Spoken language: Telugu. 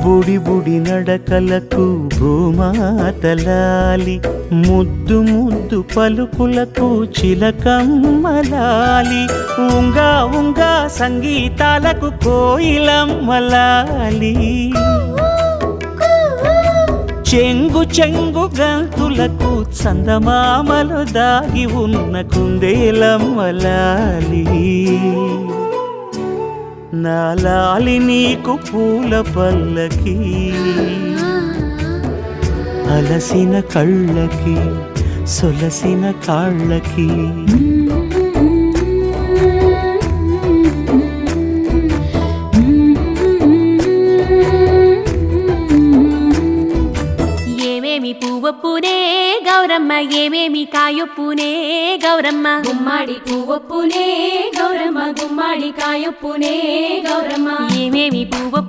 బుడి బుడి నడకలకు భూమాతలాలి, ముద్దు ముద్దు పలుకులకు చిలకమ్మలాలి, ఉంగా ఉంగా సంగీతాలకు కోయిలమ్మలాలి, చెంగు చెంగు గంతులకు చందమామలు దాగి ఉన్న కుందేలమ్మలాలి. నాలాలి నీకు పూల పల్లకి, అలసిన కళ్ళకి సొలసిన కాళ్ళకి. ఏమేమి పువ్వొప్పునే గౌరమ్మ, ఏమేమి కాయొప్పునే గౌరమ్మ, గుమ్మాడి పువ్వొప్పునే గౌరమ్మ, గుమ్మాడి కాయొప్పునే గౌరమ్మ. ఏమేమి పువ్వొప్పు